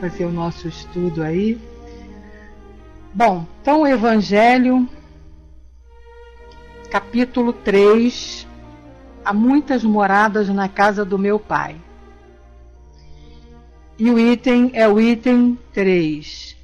fazer o nosso estudo aí. Bom, então o Evangelho, capítulo 3, há muitas moradas na casa do meu Pai. E o item é o item 3.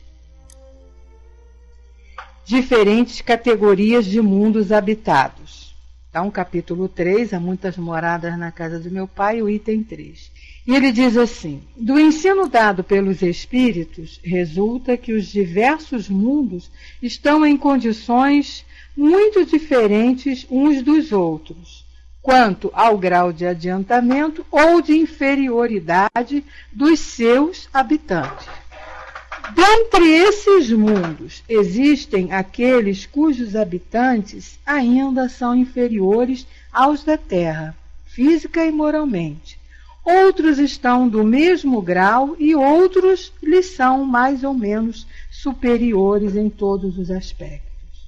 Diferentes categorias de mundos habitados. Então, capítulo 3, há muitas moradas na casa do meu Pai, o item 3. E ele diz assim: do ensino dado pelos Espíritos, resulta que os diversos mundos estão em condições muito diferentes uns dos outros, quanto ao grau de adiantamento ou de inferioridade dos seus habitantes. Dentre esses mundos, existem aqueles cujos habitantes ainda são inferiores aos da Terra, física e moralmente. Outros estão do mesmo grau e outros lhes são mais ou menos superiores em todos os aspectos.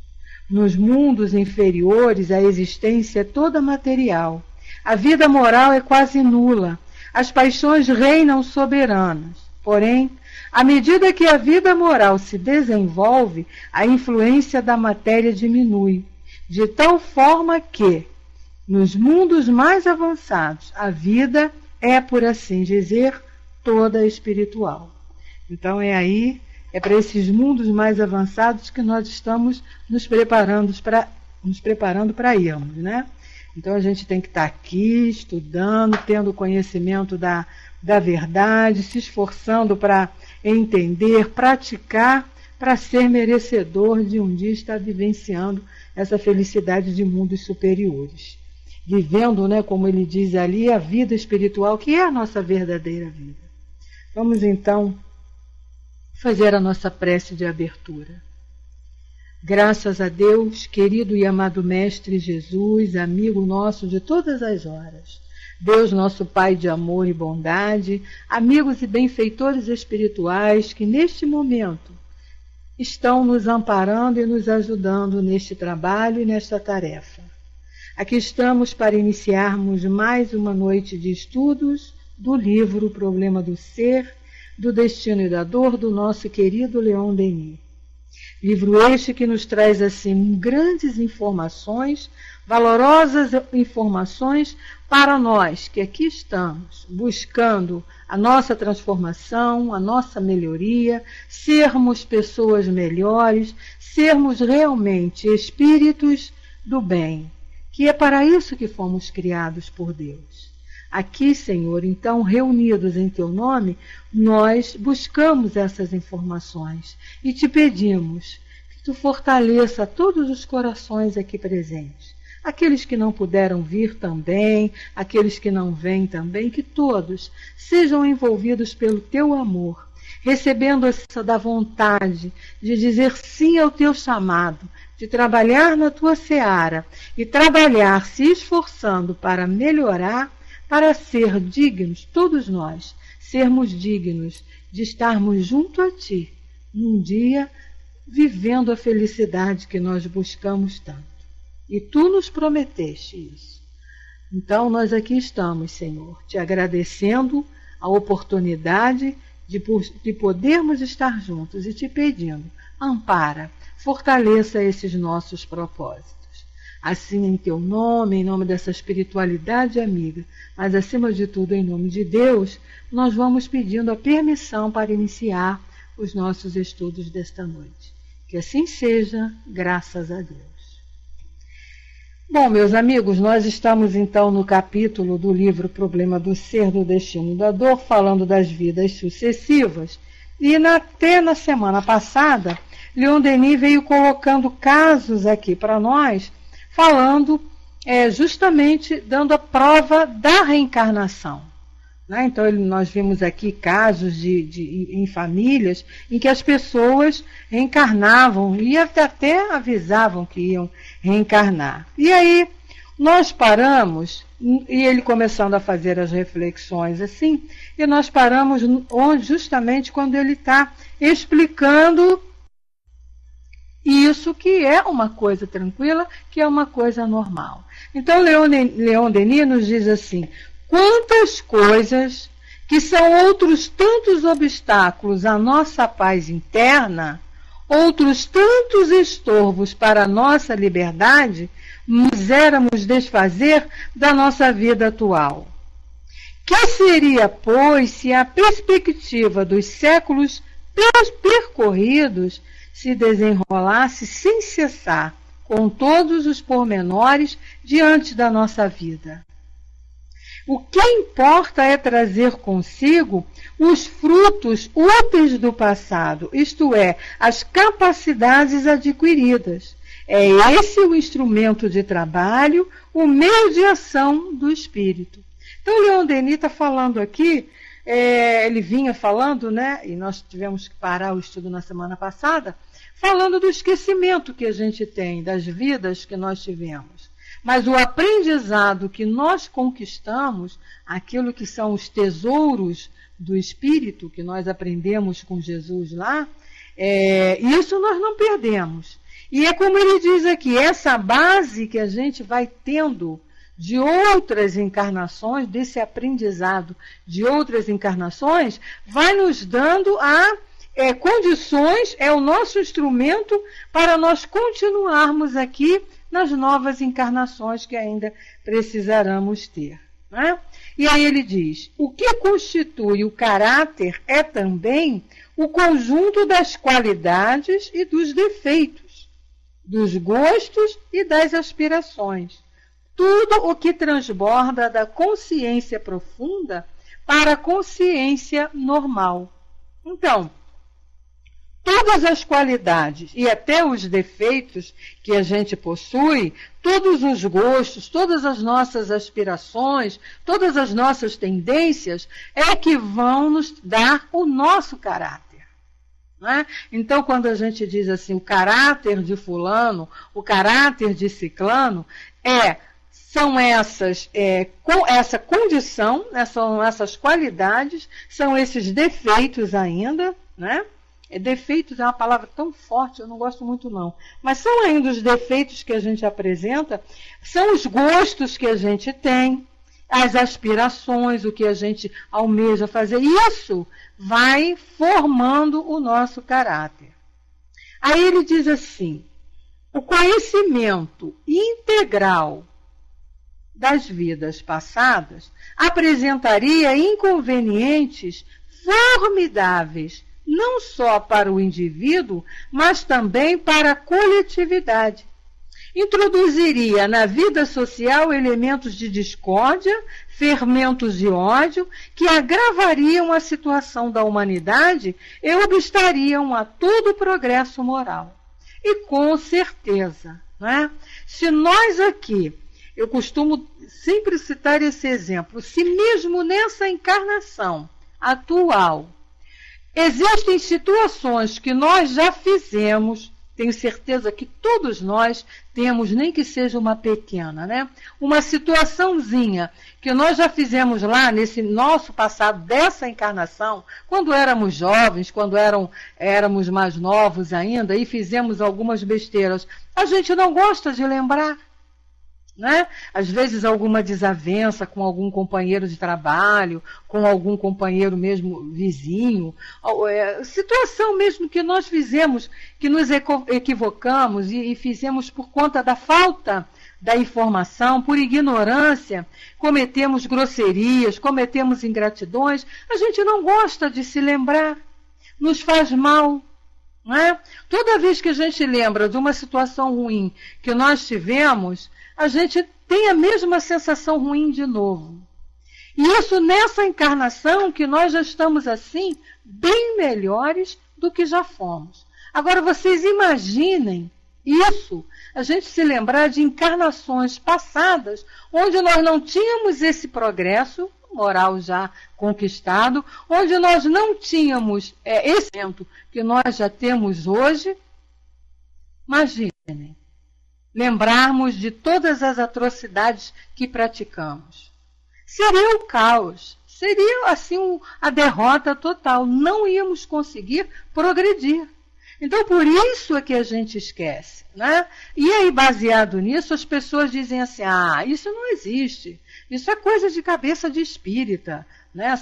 Nos mundos inferiores, a existência é toda material. A vida moral é quase nula. As paixões reinam soberanas. Porém, à medida que a vida moral se desenvolve, a influência da matéria diminui, de tal forma que, nos mundos mais avançados, a vida é, por assim dizer, toda espiritual. Então é para esses mundos mais avançados que nós estamos nos preparando para irmos, né? Então a gente tem que estar aqui estudando, tendo conhecimento da verdade, se esforçando para entender, praticar, para ser merecedor de um dia estar vivenciando essa felicidade de mundos superiores. Vivendo, né, como ele diz ali, a vida espiritual, que é a nossa verdadeira vida. Vamos então fazer a nossa prece de abertura. Graças a Deus, querido e amado Mestre Jesus, amigo nosso de todas as horas, Deus nosso Pai de amor e bondade, amigos e benfeitores espirituais que neste momento estão nos amparando e nos ajudando neste trabalho e nesta tarefa. Aqui estamos para iniciarmos mais uma noite de estudos do livro O Problema do Ser, do Destino e da Dor, do nosso querido Leon Denis. Livro este que nos traz assim grandes informações, valorosas informações para nós que aqui estamos buscando a nossa transformação, a nossa melhoria, sermos pessoas melhores, sermos realmente espíritos do bem, que é para isso que fomos criados por Deus. Aqui, Senhor, então, reunidos em Teu nome, nós buscamos essas informações e te pedimos que Tu fortaleça todos os corações aqui presentes. Aqueles que não puderam vir também, aqueles que não vêm também, que todos sejam envolvidos pelo Teu amor, recebendo essa da vontade de dizer sim ao Teu chamado, de trabalhar na Tua seara e trabalhar se esforçando para melhorar, para ser dignos, todos nós, sermos dignos de estarmos junto a Ti, num dia vivendo a felicidade que nós buscamos tanto. E Tu nos prometeste isso. Então nós aqui estamos, Senhor, te agradecendo a oportunidade de podermos estar juntos e te pedindo, ampara, fortaleça esses nossos propósitos. Assim, em Teu nome, em nome dessa espiritualidade amiga, mas acima de tudo em nome de Deus, nós vamos pedindo a permissão para iniciar os nossos estudos desta noite. Que assim seja, graças a Deus. Bom, meus amigos, nós estamos então no capítulo do livro Problema do Ser, do Destino e da Dor, falando das vidas sucessivas. E até na semana passada, Leon Denis veio colocando casos aqui para nós, falando justamente dando a prova da reencarnação. Né? Então nós vimos aqui casos em famílias em que as pessoas reencarnavam e até avisavam que iam reencarnar. E aí nós paramos, e ele começando a fazer as reflexões assim, e nós paramos justamente quando ele está explicando isso que é uma coisa tranquila, que é uma coisa normal. Então Leon Denis nos diz assim: quantas coisas que são outros tantos obstáculos à nossa paz interna, outros tantos estorvos para a nossa liberdade, nos éramos desfazer da nossa vida atual. Que seria, pois, se a perspectiva dos séculos percorridos se desenrolasse sem cessar, com todos os pormenores diante da nossa vida? O que importa é trazer consigo os frutos úteis do passado, isto é, as capacidades adquiridas. É esse o instrumento de trabalho, o meio de ação do espírito. Então, Leon Denis está falando aqui, ele vinha falando, né, e nós tivemos que parar o estudo na semana passada, falando do esquecimento que a gente tem, das vidas que nós tivemos. Mas o aprendizado que nós conquistamos, aquilo que são os tesouros do Espírito, que nós aprendemos com Jesus lá, isso nós não perdemos. E é como ele diz aqui, essa base que a gente vai tendo de outras encarnações, desse aprendizado de outras encarnações, vai nos dando condições, é o nosso instrumento para nós continuarmos aqui nas novas encarnações que ainda precisaremos ter. Né? E aí ele diz, o que constitui o caráter é também o conjunto das qualidades e dos defeitos, dos gostos e das aspirações. Tudo o que transborda da consciência profunda para a consciência normal. Então, todas as qualidades e até os defeitos que a gente possui, todos os gostos, todas as nossas aspirações, todas as nossas tendências, é que vão nos dar o nosso caráter. Né? Então, quando a gente diz assim, o caráter de fulano, o caráter de ciclano, são essa condição, né, são essas qualidades, são esses defeitos ainda, né? Defeitos é uma palavra tão forte, eu não gosto muito não. Mas são ainda os defeitos que a gente apresenta, são os gostos que a gente tem, as aspirações, o que a gente almeja fazer. Isso vai formando o nosso caráter. Aí ele diz assim, o conhecimento integral das vidas passadas apresentaria inconvenientes formidáveis, não só para o indivíduo, mas também para a coletividade. Introduziria na vida social elementos de discórdia, fermentos de ódio, que agravariam a situação da humanidade e obstariam a todo o progresso moral. E com certeza, né? Se nós aqui, eu costumo sempre citar esse exemplo, se mesmo nessa encarnação atual, existem situações que nós já fizemos, tenho certeza que todos nós temos, nem que seja uma pequena, né? Uma situaçãozinha que nós já fizemos lá nesse nosso passado, dessa encarnação, quando éramos jovens, quando éramos mais novos ainda, e fizemos algumas besteiras. A gente não gosta de lembrar. Né? Às vezes alguma desavença com algum companheiro de trabalho, com algum companheiro mesmo vizinho, situação mesmo que nós fizemos, que nos equivocamos e fizemos por conta da falta da informação, por ignorância, cometemos grosserias, cometemos ingratidões, a gente não gosta de se lembrar, nos faz mal. Não é? Toda vez que a gente lembra de uma situação ruim que nós tivemos, a gente tem a mesma sensação ruim de novo. E isso nessa encarnação que nós já estamos assim, bem melhores do que já fomos. Agora vocês imaginem isso, a gente se lembrar de encarnações passadas, onde nós não tínhamos esse progresso moral já conquistado, onde nós não tínhamos esse evento que nós já temos hoje. Imaginem. Lembrarmos de todas as atrocidades que praticamos. Seria o caos, seria assim a derrota total, não íamos conseguir progredir. Então, por isso é que a gente esquece. Né? E aí, baseado nisso, as pessoas dizem assim, isso não existe, isso é coisa de cabeça de espírita. né?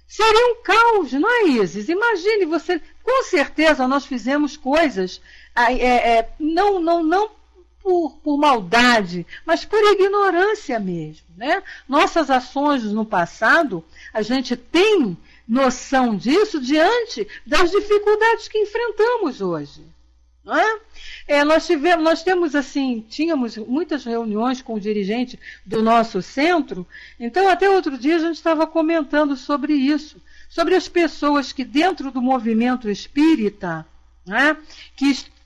Seria um caos, não é, Isis? Imagine você, com certeza nós fizemos coisas, não por maldade, mas por ignorância mesmo, né? Nossas ações no passado, a gente tem noção disso diante das dificuldades que enfrentamos hoje. Não é? Tínhamos muitas reuniões com o dirigente do nosso centro, então até outro dia a gente estava comentando sobre isso, sobre as pessoas que dentro do movimento espírita, né,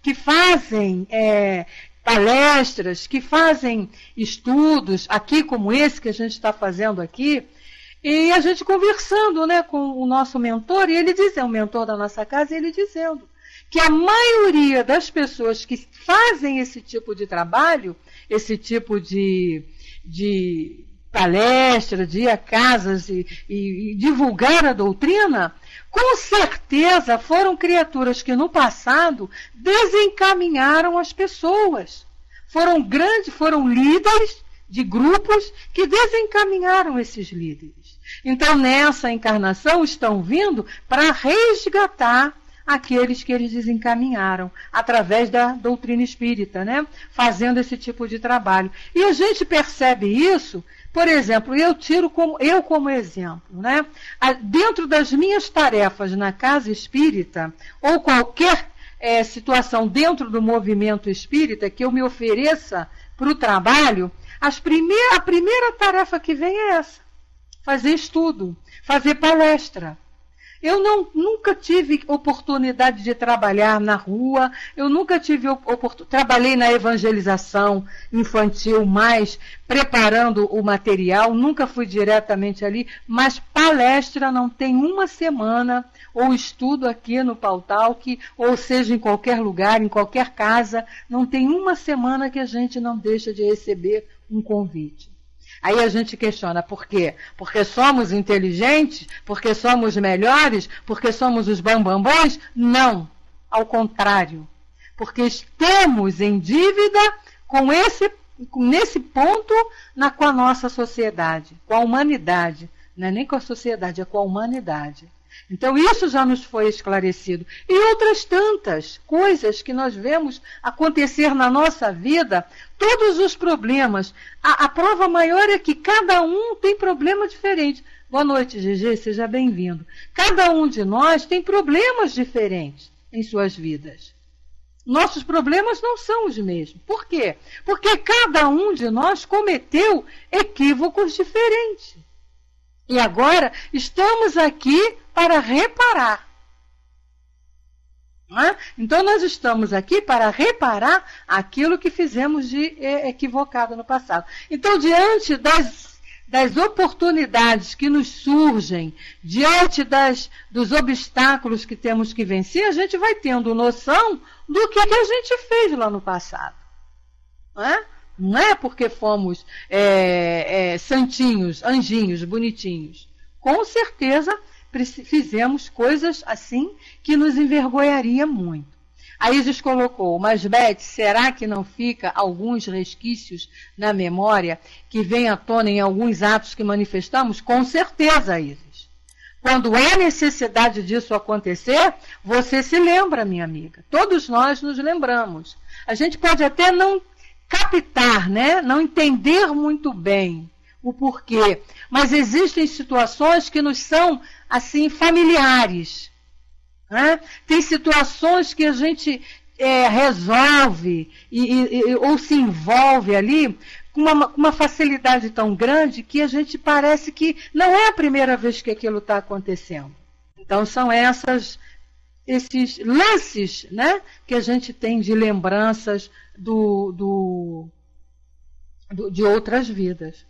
que fazem palestras, que fazem estudos, aqui como esse que a gente está fazendo aqui, e a gente conversando, né, com o nosso mentor, e ele dizendo, o mentor da nossa casa, ele dizendo que a maioria das pessoas que fazem esse tipo de trabalho, esse tipo de palestra, de ir a casas e divulgar a doutrina, com certeza foram criaturas que no passado desencaminharam as pessoas. Foram líderes de grupos que desencaminharam esses líderes. Então, nessa encarnação, estão vindo para resgatar aqueles que eles desencaminharam, através da doutrina espírita, né? Fazendo esse tipo de trabalho. E a gente percebe isso, por exemplo, eu como exemplo, né? Dentro das minhas tarefas na casa espírita, ou qualquer situação dentro do movimento espírita que eu me ofereça para o trabalho, a primeira tarefa que vem é essa: fazer estudo, fazer palestra. Eu nunca tive oportunidade de trabalhar na rua, eu nunca tive trabalhei na evangelização infantil, mais preparando o material, nunca fui diretamente ali, mas palestra não tem uma semana, ou estudo aqui no Pautalk, ou seja, em qualquer lugar, em qualquer casa, não tem uma semana que a gente não deixa de receber um convite. Aí a gente questiona, por quê? Porque somos inteligentes? Porque somos melhores? Porque somos os bambambãs? Não, ao contrário. Porque estamos em dívida nesse ponto com a nossa sociedade, com a humanidade. Não é nem com a sociedade, é com a humanidade. Então isso já nos foi esclarecido. E outras tantas coisas que nós vemos acontecer na nossa vida, todos os problemas. A prova maior é que cada um tem problema diferente. Boa noite, GG, seja bem-vindo. Cada um de nós tem problemas diferentes em suas vidas. Nossos problemas não são os mesmos. Por quê? Porque cada um de nós cometeu equívocos diferentes. E agora estamos aqui para reparar. Então nós estamos aqui para reparar aquilo que fizemos de equivocado no passado. Então, diante das oportunidades que nos surgem, diante dos obstáculos que temos que vencer, a gente vai tendo noção do que a gente fez lá no passado. Não é porque fomos santinhos, anjinhos, bonitinhos. Com certeza fizemos coisas assim que nos envergonharia muito. A Isis colocou, mas Beth, será que não fica alguns resquícios na memória que vêm à tona em alguns atos que manifestamos? Com certeza, Isis. Quando há necessidade disso acontecer, você se lembra, minha amiga. Todos nós nos lembramos. A gente pode até não captar, né? Não entender muito bem o porquê, mas existem situações que nos são assim familiares, né? Tem situações que a gente resolve ou se envolve ali com uma facilidade tão grande que a gente parece que não é a primeira vez que aquilo está acontecendo. Então são esses lances, né, que a gente tem de lembranças de outras vidas,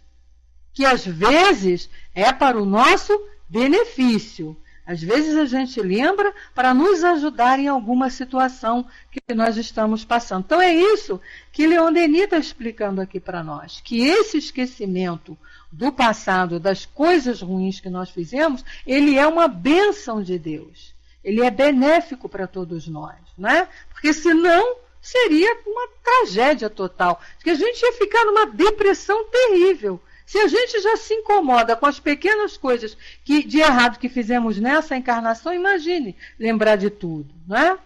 que às vezes é para o nosso benefício. Às vezes a gente lembra para nos ajudar em alguma situação que nós estamos passando. Então é isso que Leon Denis está explicando aqui para nós, que esse esquecimento do passado, das coisas ruins que nós fizemos, ele é uma bênção de Deus. Ele é benéfico para todos nós, né? Porque senão seria uma tragédia total. Porque a gente ia ficar numa depressão terrível Se a gente já se incomoda com as pequenas coisas de errado que fizemos nessa encarnação, imagine lembrar de tudo, não é?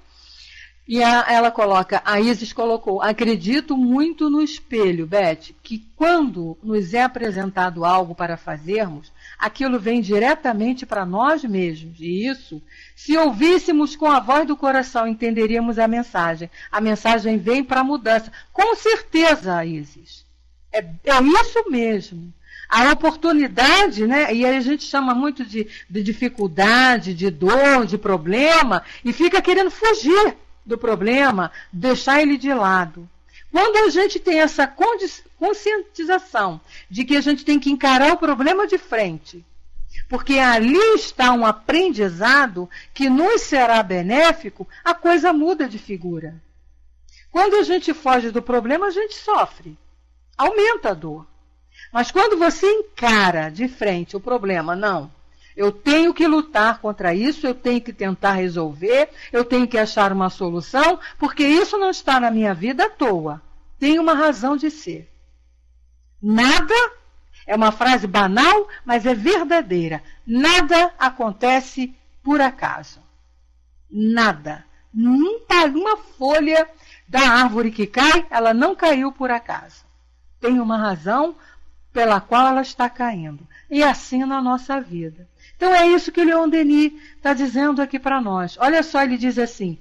E ela coloca, a Isis colocou, acredito muito no espelho, Beth, que quando nos é apresentado algo para fazermos, aquilo vem diretamente para nós mesmos. E isso, se ouvíssemos com a voz do coração, entenderíamos a mensagem. A mensagem vem para a mudança. Com certeza, Isis. É isso mesmo. A oportunidade, né? E aí a gente chama muito de dificuldade, de dor, de problema, e fica querendo fugir do problema, deixar ele de lado. Quando a gente tem essa conscientização de que a gente tem que encarar o problema de frente, porque ali está um aprendizado que nos será benéfico, a coisa muda de figura. Quando a gente foge do problema, a gente sofre, aumenta a dor. Mas quando você encara de frente o problema, não, eu tenho que lutar contra isso, eu tenho que tentar resolver, eu tenho que achar uma solução, porque isso não está na minha vida à toa. Tem uma razão de ser. Nada, é uma frase banal, mas é verdadeira. Nada acontece por acaso. Nada. Uma folha da árvore que cai, ela não caiu por acaso. Tem uma razão pela qual ela está caindo. E assim na nossa vida. Então é isso que o Leon Denis está dizendo aqui para nós. Olha só, ele diz assim,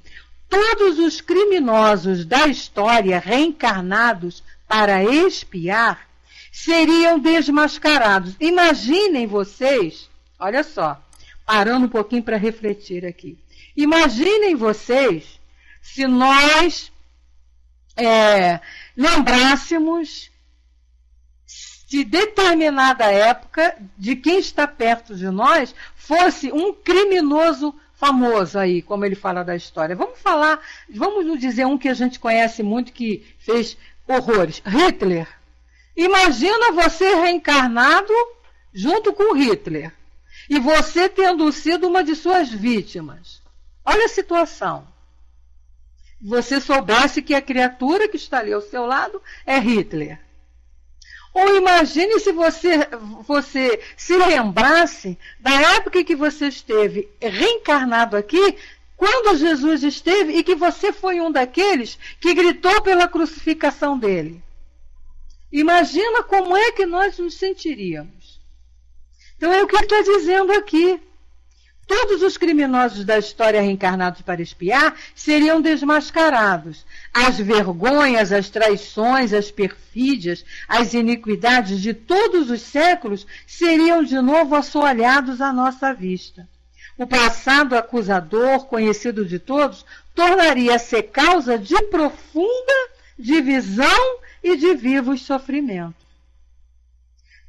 todos os criminosos da história reencarnados para expiar seriam desmascarados. Imaginem vocês, olha só, parando um pouquinho para refletir aqui. Imaginem vocês se nós lembrássemos de determinada época, de quem está perto de nós, fosse um criminoso famoso aí, como ele fala da história. Vamos dizer um que a gente conhece muito, que fez horrores. Hitler. Imagina você reencarnado junto com Hitler. E você tendo sido uma de suas vítimas. Olha a situação. Você soubesse que a criatura que está ali ao seu lado é Hitler. Ou imagine se você se lembrasse da época que você esteve reencarnado aqui, quando Jesus esteve e que você foi um daqueles que gritou pela crucificação dele. Imagina como é que nós nos sentiríamos. Então é o que ele está dizendo aqui. Todos os criminosos da história reencarnados para espiar seriam desmascarados. As vergonhas, as traições, as perfídias, as iniquidades de todos os séculos seriam de novo assoalhados à nossa vista. O passado acusador, conhecido de todos, tornaria-se causa de profunda divisão e de vivos sofrimentos.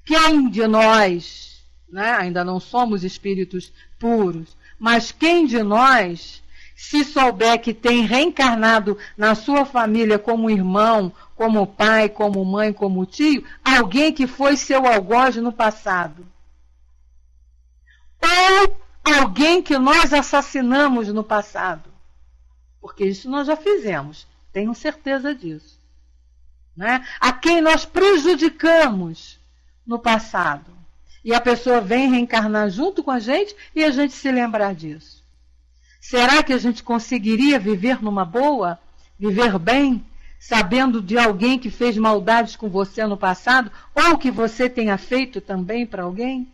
Quem de nós, né, ainda não somos espíritos puros, mas quem de nós, se souber que tem reencarnado na sua família como irmão, como pai, como mãe, como tio, alguém que foi seu algoz no passado? Ou alguém que nós assassinamos no passado? Porque isso nós já fizemos, tenho certeza disso. Né? A quem nós prejudicamos no passado. E a pessoa vem reencarnar junto com a gente e a gente se lembrar disso. Será que a gente conseguiria viver numa boa? Viver bem? Sabendo de alguém que fez maldades com você no passado? Ou que você tenha feito também para alguém?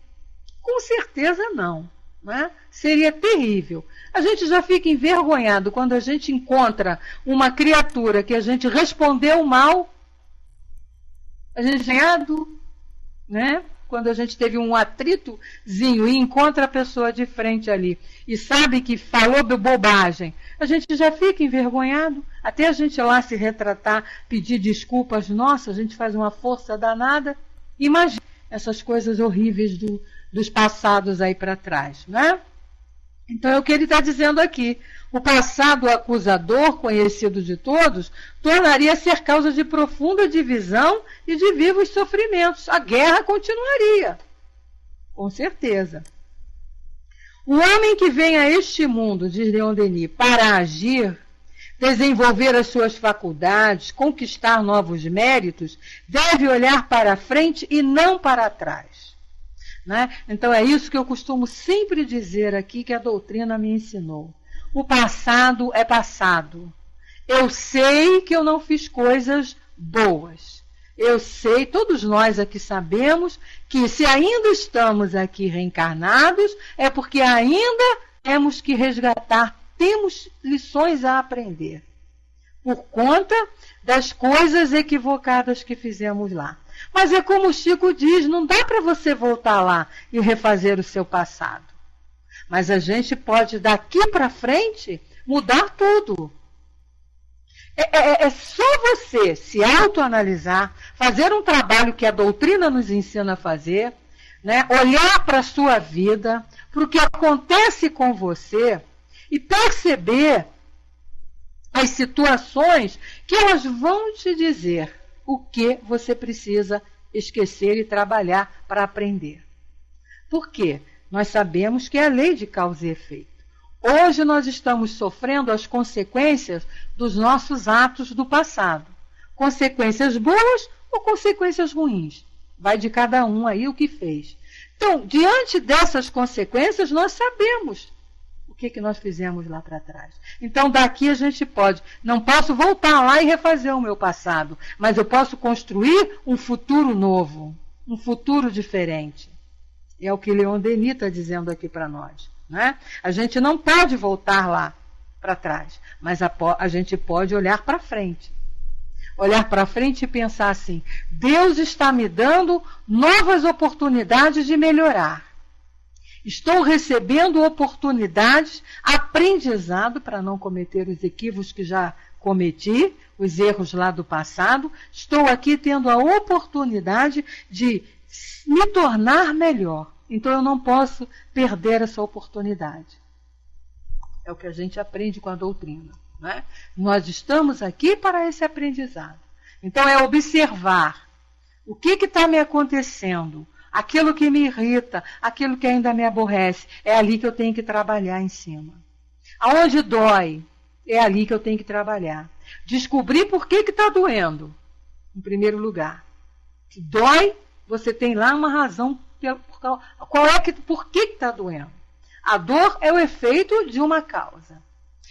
Com certeza não. Né? Seria terrível. A gente já fica envergonhado quando a gente encontra uma criatura que a gente respondeu mal. A gente né? Quando a gente teve um atritozinho e encontra a pessoa de frente ali e sabe que falou bobagem, a gente já fica envergonhado, até a gente lá se retratar, pedir desculpas, nossa, a gente faz uma força danada. Imagina essas coisas horríveis dos passados aí para trás, né? Então é o que ele está dizendo aqui. O passado acusador, conhecido de todos, tornaria ser causa de profunda divisão e de vivos sofrimentos. A guerra continuaria, com certeza. O homem que vem a este mundo, diz Leon Denis, para agir, desenvolver as suas faculdades, conquistar novos méritos, deve olhar para frente e não para trás. Né? Então é isso que eu costumo sempre dizer aqui, que a doutrina me ensinou. O passado é passado. Eu sei que eu não fiz coisas boas. Eu sei, todos nós aqui sabemos, que se ainda estamos aqui reencarnados, é porque ainda temos que resgatar, temos lições a aprender, por conta das coisas equivocadas que fizemos lá. Mas é como o Chico diz, não dá para você voltar lá e refazer o seu passado. Mas a gente pode, daqui para frente, mudar tudo. É só você se autoanalisar, fazer um trabalho que a doutrina nos ensina a fazer, né? Olhar para a sua vida, para o que acontece com você e perceber as situações que elas vão te dizer o que você precisa esquecer e trabalhar para aprender. Por quê? Nós sabemos que é a lei de causa e efeito. Hoje nós estamos sofrendo as consequências dos nossos atos do passado. Consequências boas ou consequências ruins. Vai de cada um aí o que fez. Então, diante dessas consequências, nós sabemos o que nós fizemos lá para trás. Então, daqui a gente pode. Não posso voltar lá e refazer o meu passado, mas eu posso construir um futuro novo, um futuro diferente. É o que Leon Denis está dizendo aqui para nós. Né? A gente não pode voltar lá para trás, mas a gente pode olhar para frente. Olhar para frente e pensar assim: Deus está me dando novas oportunidades de melhorar. Estou recebendo oportunidades, aprendizado para não cometer os equívocos que já cometi, os erros lá do passado. Estou aqui tendo a oportunidade de me tornar melhor. Então eu não posso perder essa oportunidade. É o que a gente aprende com a doutrina. Né? Nós estamos aqui para esse aprendizado. Então é observar o que está me acontecendo, aquilo que me irrita, aquilo que ainda me aborrece. É ali que eu tenho que trabalhar em cima. Aonde dói, é ali que eu tenho que trabalhar. Descobrir por que está doendo, em primeiro lugar. Se dói, você tem lá uma razão. Por que está doendo? A dor é o efeito de uma causa.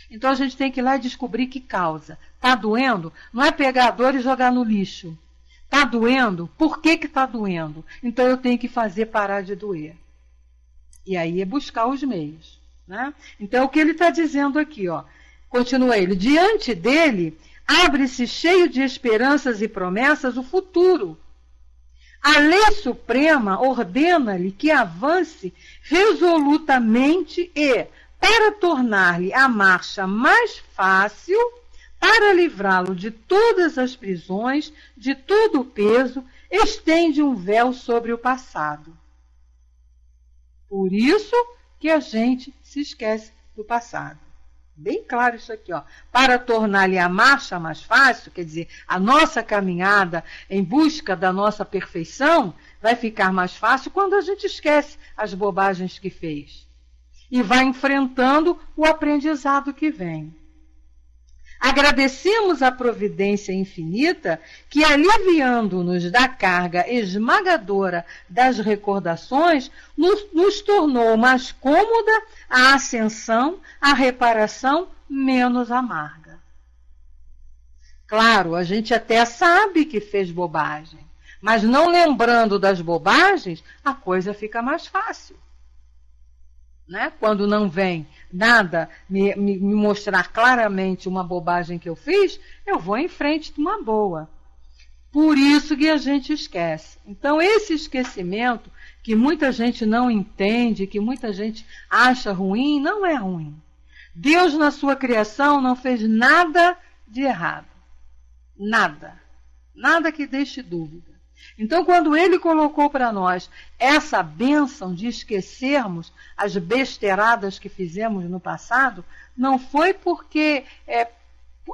Então a gente tem que ir lá e descobrir que causa. Está doendo? Não é pegar a dor e jogar no lixo. Está doendo? Por que está doendo? Então eu tenho que fazer parar de doer. E aí é buscar os meios. Né? Então o que ele está dizendo aqui, ó, continua ele, diante dele abre-se cheio de esperanças e promessas o futuro. A lei suprema ordena-lhe que avance resolutamente e, para tornar-lhe a marcha mais fácil, para livrá-lo de todas as prisões, de todo o peso, estende um véu sobre o passado. Por isso que a gente se esquece do passado. Bem claro isso aqui, ó. Para tornar-lhe a marcha mais fácil, quer dizer, a nossa caminhada em busca da nossa perfeição vai ficar mais fácil quando a gente esquece as bobagens que fez e vai enfrentando o aprendizado que vem. Agradecemos a providência infinita que, aliviando-nos da carga esmagadora das recordações, nos tornou mais cômoda a ascensão, a reparação menos amarga. Claro, a gente até sabe que fez bobagem, mas não lembrando das bobagens, a coisa fica mais fácil. Né? Quando não vem nada me mostrar claramente uma bobagem que eu fiz, eu vou em frente de uma boa. Por isso que a gente esquece. Então, esse esquecimento, que muita gente não entende, que muita gente acha ruim, não é ruim. Deus, na sua criação, não fez nada de errado. Nada. Nada que deixe dúvida. Então, quando ele colocou para nós essa bênção de esquecermos as besteiradas que fizemos no passado, não foi porque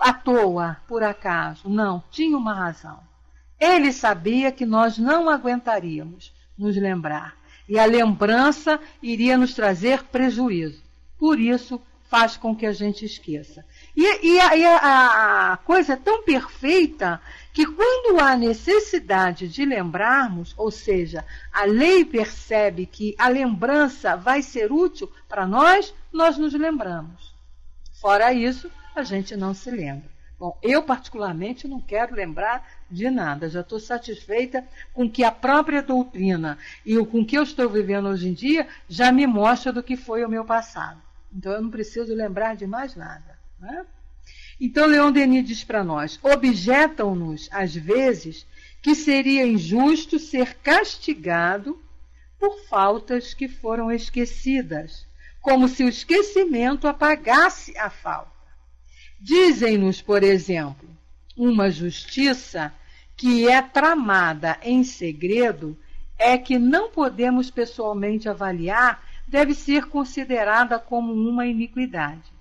à toa, por acaso. Não, tinha uma razão. Ele sabia que nós não aguentaríamos nos lembrar. E a lembrança iria nos trazer prejuízo. Por isso, faz com que a gente esqueça. A coisa é tão perfeita que quando há necessidade de lembrarmos, ou seja, a lei percebe que a lembrança vai ser útil para nós, nós nos lembramos. Fora isso, a gente não se lembra. Bom, eu particularmente não quero lembrar de nada, já estou satisfeita com que a própria doutrina e com o que eu estou vivendo hoje em dia já me mostra do que foi o meu passado. Então eu não preciso lembrar de mais nada, né? Então Leon Denis diz para nós: objetam-nos às vezes que seria injusto ser castigado por faltas que foram esquecidas, como se o esquecimento apagasse a falta. Dizem-nos, por exemplo, uma justiça que é tramada em segredo é que não podemos pessoalmente avaliar, deve ser considerada como uma iniquidade.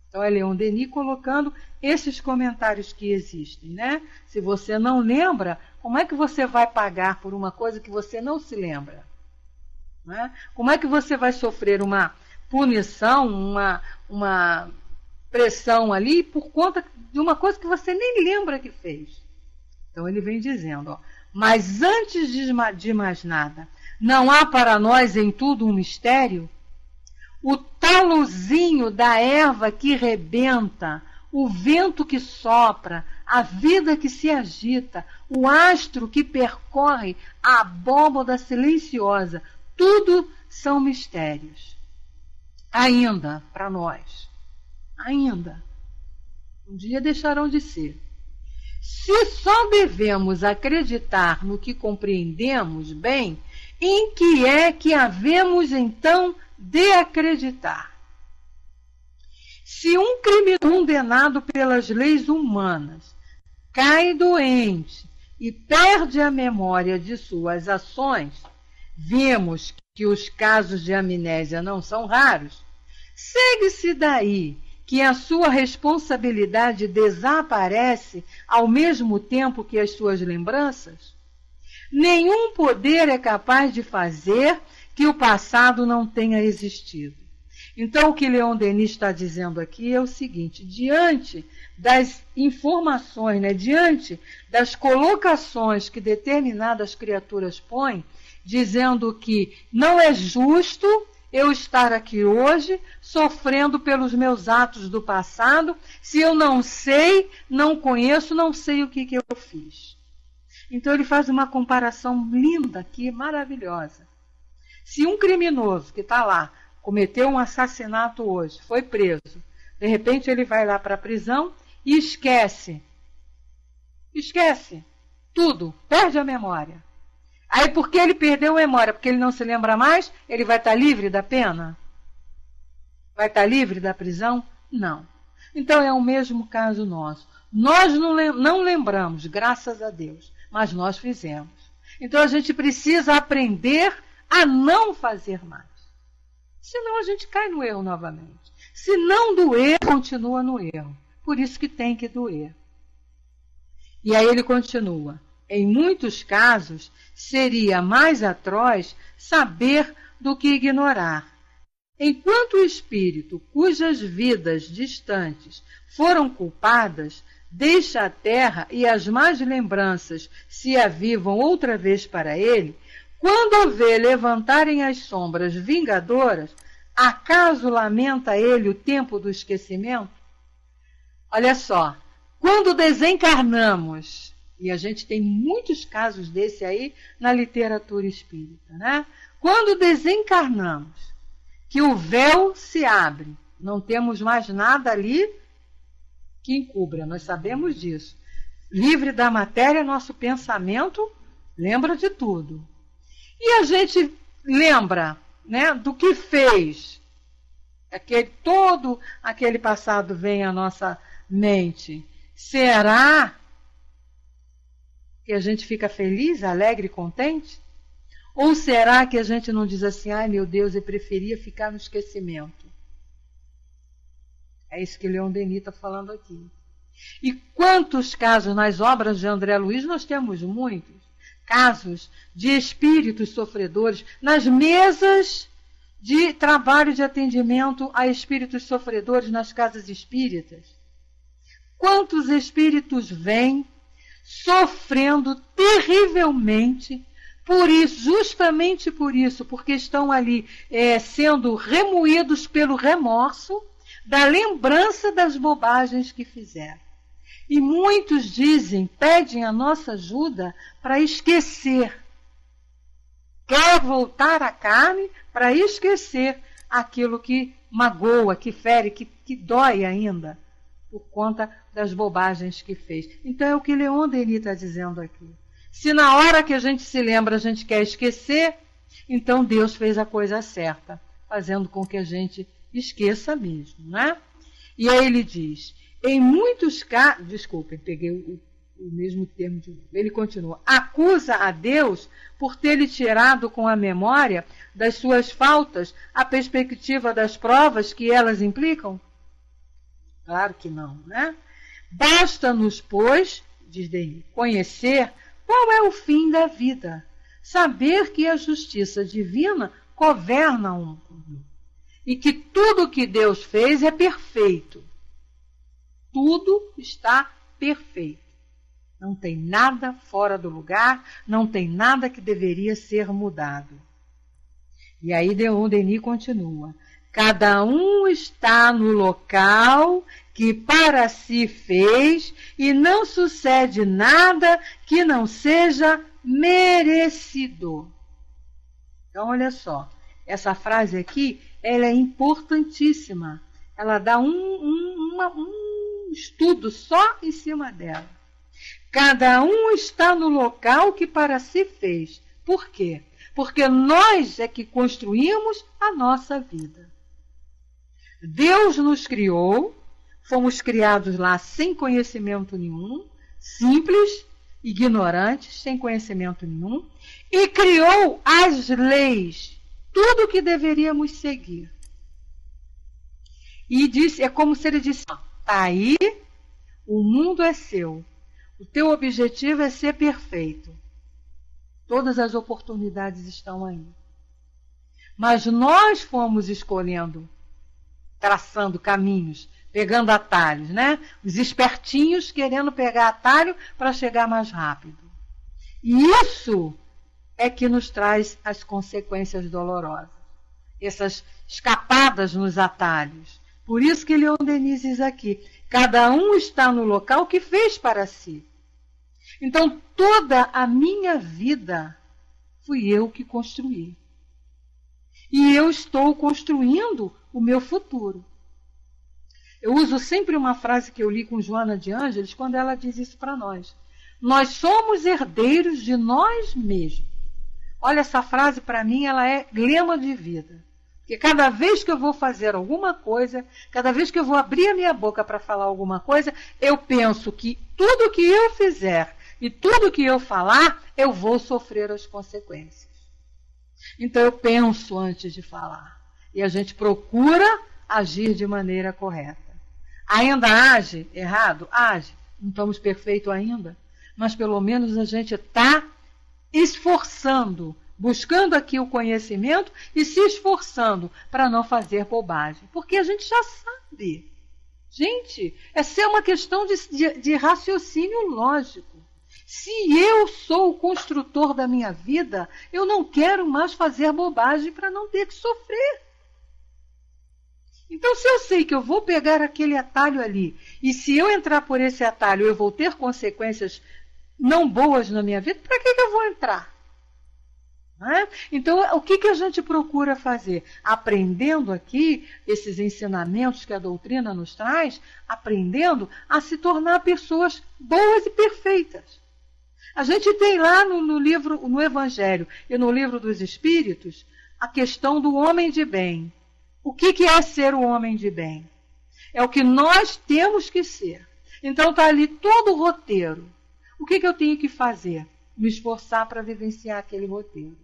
Então é Leon Denis colocando esses comentários que existem, né? Se você não lembra, como é que você vai pagar por uma coisa que você não se lembra? Né? Como é que você vai sofrer uma punição, uma pressão ali por conta de uma coisa que você nem lembra que fez? Então ele vem dizendo, ó, mas antes de mais nada, não há para nós em tudo um mistério? O taluzinho da erva que rebenta, o vento que sopra, a vida que se agita, o astro que percorre a abóbada silenciosa, tudo são mistérios. Ainda para nós. Ainda. Um dia deixarão de ser. Se só devemos acreditar no que compreendemos bem, em que é que havemos então de acreditar? Se um criminoso condenado pelas leis humanas cai doente e perde a memória de suas ações, vimos que os casos de amnésia não são raros, segue-se daí que a sua responsabilidade desaparece ao mesmo tempo que as suas lembranças? Nenhum poder é capaz de fazer que o passado não tenha existido. Então, o que Leon Denis está dizendo aqui é o seguinte: diante das informações, né, diante das colocações que determinadas criaturas põem, dizendo que não é justo eu estar aqui hoje sofrendo pelos meus atos do passado, se eu não sei, não conheço, não sei o que eu fiz. Então ele faz uma comparação linda aqui, maravilhosa. Se um criminoso que está lá, cometeu um assassinato hoje, foi preso, de repente ele vai lá para a prisão e esquece tudo, perde a memória. Aí, porque ele perdeu a memória, porque ele não se lembra mais, ele vai estar livre da pena? Vai estar livre da prisão? Não. Então, é o mesmo caso nosso. Nós não lembramos, graças a Deus, mas nós fizemos. Então, a gente precisa aprender a não fazer mais. Senão, a gente cai no erro novamente. Se não doer, continua no erro. Por isso que tem que doer. E aí ele continua. Em muitos casos, seria mais atroz saber do que ignorar. Enquanto o espírito, cujas vidas distantes foram culpadas, deixa a terra e as más lembranças se avivam outra vez para ele, quando o vê levantarem as sombras vingadoras, acaso lamenta ele o tempo do esquecimento? Olha só, quando desencarnamos, e a gente tem muitos casos desse aí na literatura espírita, né? Quando desencarnamos, que o véu se abre, não temos mais nada ali que encubra, nós sabemos disso. Livre da matéria, nosso pensamento lembra de tudo. E a gente lembra, né, do que fez. Todo aquele passado vem à nossa mente. Será que a gente fica feliz, alegre e contente? Ou será que a gente não diz assim, ai meu Deus, eu preferia ficar no esquecimento? É isso que Leon Denis está falando aqui. E quantos casos nas obras de André Luiz, nós temos muitos casos de espíritos sofredores nas mesas de trabalho de atendimento a espíritos sofredores nas casas espíritas. quantos espíritos vêm sofrendo terrivelmente por isso, justamente por isso, porque estão ali sendo remoídos pelo remorso da lembrança das bobagens que fizeram. E muitos dizem, pedem a nossa ajuda para esquecer. Quer voltar à carne para esquecer aquilo que magoa, que fere, que dói ainda, por conta das bobagens que fez. Então é o que Leon Denis está dizendo aqui. Se na hora que a gente se lembra a gente quer esquecer, então Deus fez a coisa certa, fazendo com que a gente esqueça mesmo, né? E aí ele diz, em muitos casos, desculpem, peguei o mesmo termo de novo. Ele continua, acusa a Deus por ter lhe tirado com a memória das suas faltas a perspectiva das provas que elas implicam? Claro que não, né? Basta-nos, pois, diz Denis, conhecer qual é o fim da vida, saber que a justiça divina governa o mundo e que tudo o que Deus fez é perfeito. Tudo está perfeito. Não tem nada fora do lugar, não tem nada que deveria ser mudado. E aí Leon Denis continua. Cada um está no local que para si fez e não sucede nada que não seja merecido. Então, olha só, essa frase aqui, ela é importantíssima. Ela dá um estudo só em cima dela. Cada um está no local que para si fez. Por quê? Porque nós é que construímos a nossa vida. Deus nos criou, fomos criados lá sem conhecimento nenhum, simples, ignorantes, sem conhecimento nenhum, e criou as leis, tudo o que deveríamos seguir. E disse, é como se ele disse, está aí, o mundo é seu, o teu objetivo é ser perfeito. Todas as oportunidades estão aí. Mas nós fomos escolhendo, traçando caminhos, pegando atalhos, né? Os espertinhos querendo pegar atalho para chegar mais rápido. E isso é que nos traz as consequências dolorosas. Essas escapadas nos atalhos. Por isso que Leon Denis diz aqui, cada um está no local que fez para si. Então, toda a minha vida fui eu que construí. E eu estou construindo o meu futuro. Eu uso sempre uma frase que eu li com Joana de Ângeles, quando ela diz isso para nós. Nós somos herdeiros de nós mesmos. Olha, essa frase para mim, ela é lema de vida. Porque cada vez que eu vou fazer alguma coisa, cada vez que eu vou abrir a minha boca para falar alguma coisa, eu penso que tudo que eu fizer e tudo que eu falar, eu vou sofrer as consequências. Então eu penso antes de falar. E a gente procura agir de maneira correta. Ainda age errado? Age. Não estamos perfeitos ainda. Mas pelo menos a gente está esforçando, buscando aqui o conhecimento e se esforçando para não fazer bobagem. Porque a gente já sabe. Gente, essa é uma questão de raciocínio lógico. Se eu sou o construtor da minha vida, eu não quero mais fazer bobagem para não ter que sofrer. Então, se eu sei que eu vou pegar aquele atalho ali, e se eu entrar por esse atalho eu vou ter consequências não boas na minha vida, para que eu vou entrar? Não é? Então, o que a gente procura fazer? Aprendendo aqui esses ensinamentos que a doutrina nos traz, aprendendo a se tornar pessoas boas e perfeitas. A gente tem lá no Evangelho e no Livro dos Espíritos a questão do homem de bem. O que é ser o homem de bem? É o que nós temos que ser. Então está ali todo o roteiro. O que eu tenho que fazer? Me esforçar para vivenciar aquele roteiro.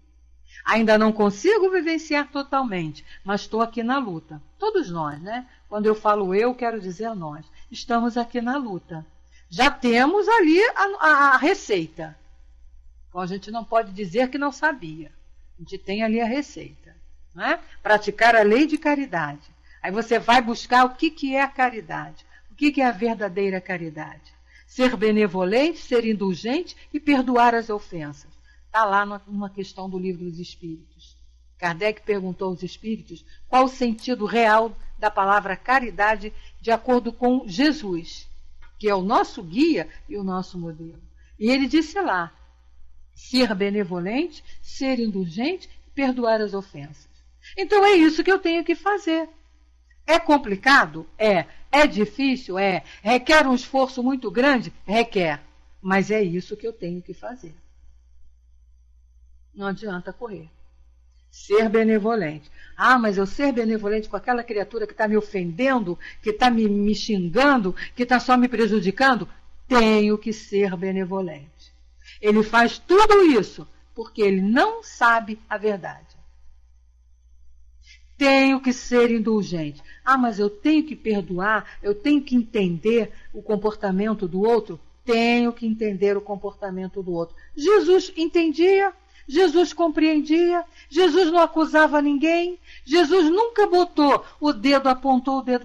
Ainda não consigo vivenciar totalmente, mas estou aqui na luta. Todos nós, né? Quando eu falo eu, quero dizer nós. Estamos aqui na luta. Já temos ali a receita. Então a gente não pode dizer que não sabia. A gente tem ali a receita. Né? Praticar a lei de caridade. Aí você vai buscar o que é a caridade. O que é a verdadeira caridade? Ser benevolente, ser indulgente e perdoar as ofensas. Está lá numa questão do Livro dos Espíritos. Kardec perguntou aos espíritos qual o sentido real da palavra caridade de acordo com Jesus, que é o nosso guia e o nosso modelo. E ele disse lá, ser benevolente, ser indulgente e perdoar as ofensas. Então é isso que eu tenho que fazer. É complicado? É. É difícil? É. Requer um esforço muito grande? Requer. Mas é isso que eu tenho que fazer. Não adianta correr. Ser benevolente. Ah, mas eu ser benevolente com aquela criatura que está me ofendendo, que está me xingando, que está só me prejudicando? Tenho que ser benevolente. Ele faz tudo isso porque ele não sabe a verdade. Tenho que ser indulgente. Ah, mas eu tenho que perdoar, eu tenho que entender o comportamento do outro. Tenho que entender o comportamento do outro. Jesus entendia, Jesus compreendia, Jesus não acusava ninguém, Jesus nunca apontou o dedo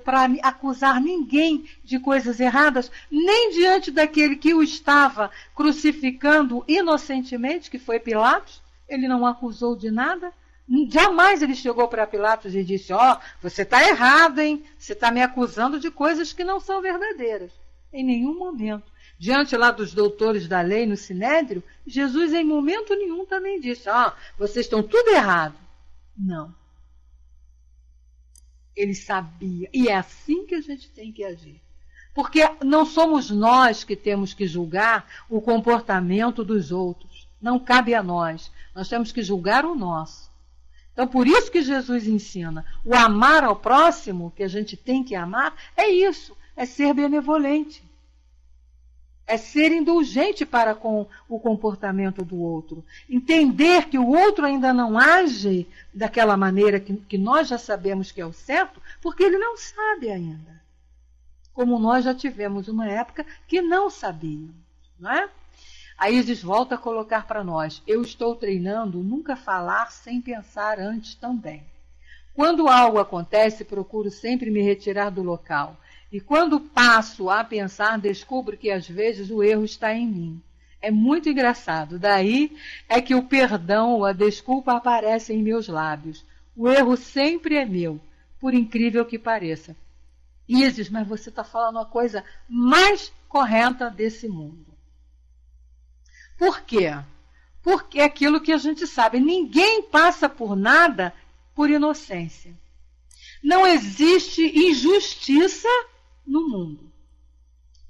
para acusar ninguém de coisas erradas, nem diante daquele que o estava crucificando inocentemente, que foi Pilatos. Ele não acusou de nada. Jamais ele chegou para Pilatos e disse, você está errado, hein? Você está me acusando de coisas que não são verdadeiras. Em nenhum momento. Diante lá dos doutores da lei no Sinédrio, Jesus em momento nenhum também disse, vocês estão tudo errado. Não. Ele sabia. E é assim que a gente tem que agir. Porque não somos nós que temos que julgar o comportamento dos outros. Não cabe a nós. Nós temos que julgar o nosso. Então, por isso que Jesus ensina, o amar ao próximo, que a gente tem que amar, é isso, é ser benevolente. É ser indulgente para com o comportamento do outro. Entender que o outro ainda não age daquela maneira que nós já sabemos que é o certo, porque ele não sabe ainda. Como nós já tivemos uma época que não sabíamos, não é? A Isis volta a colocar para nós, eu estou treinando nunca falar sem pensar antes também. Quando algo acontece, procuro sempre me retirar do local. E quando passo a pensar, descubro que às vezes o erro está em mim. É muito engraçado. Daí é que o perdão ou a desculpa aparecem em meus lábios. O erro sempre é meu, por incrível que pareça. Isis, mas você está falando a coisa mais correta desse mundo. Por quê? Porque é aquilo que a gente sabe. Ninguém passa por nada por inocência. Não existe injustiça no mundo.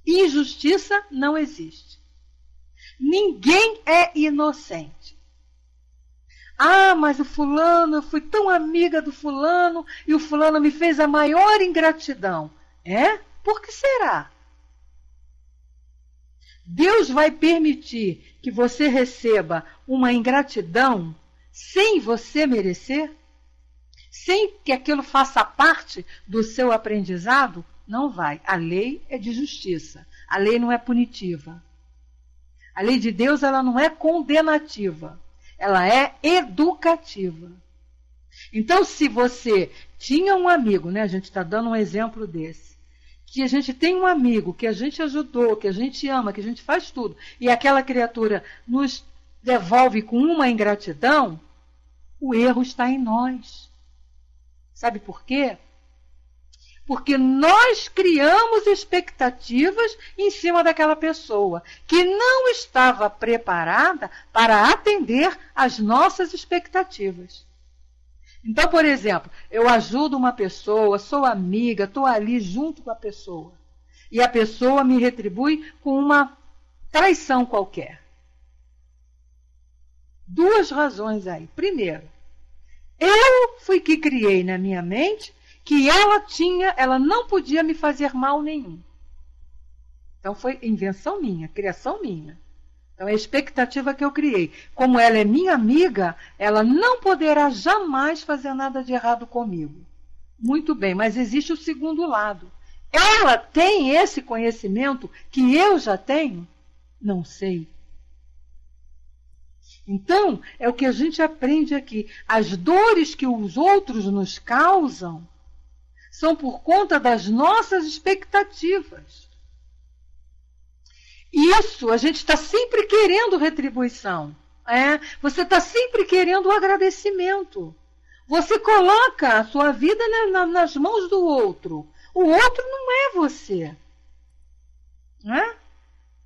Injustiça não existe. Ninguém é inocente. Ah, mas o fulano, eu fui tão amiga do fulano e o fulano me fez a maior ingratidão. É? Por que será? Deus vai permitir que você receba uma ingratidão sem você merecer? Sem que aquilo faça parte do seu aprendizado? Não vai. A lei é de justiça. A lei não é punitiva. A lei de Deus, ela não é condenativa. Ela é educativa. Então, se você tinha um amigo, né? A gente está dando um exemplo desse. Que a gente tem um amigo que a gente ajudou, que a gente ama, que a gente faz tudo, e aquela criatura nos devolve com uma ingratidão, o erro está em nós. Sabe por quê? Porque nós criamos expectativas em cima daquela pessoa que não estava preparada para atender às nossas expectativas. Então, por exemplo, eu ajudo uma pessoa, sou amiga, estou ali junto com a pessoa. E a pessoa me retribui com uma traição qualquer. Duas razões aí. Primeiro, eu fui que criei na minha mente que ela não podia me fazer mal nenhum. Então foi invenção minha, criação minha. Então é a expectativa que eu criei. Como ela é minha amiga, ela não poderá jamais fazer nada de errado comigo. Muito bem, mas existe o segundo lado. Ela tem esse conhecimento que eu já tenho? Não sei. Então, é o que a gente aprende aqui. As dores que os outros nos causam São por conta das nossas expectativas. Isso, a gente está sempre querendo retribuição. Você está sempre querendo o agradecimento. Você coloca a sua vida nas mãos do outro. O outro não é você.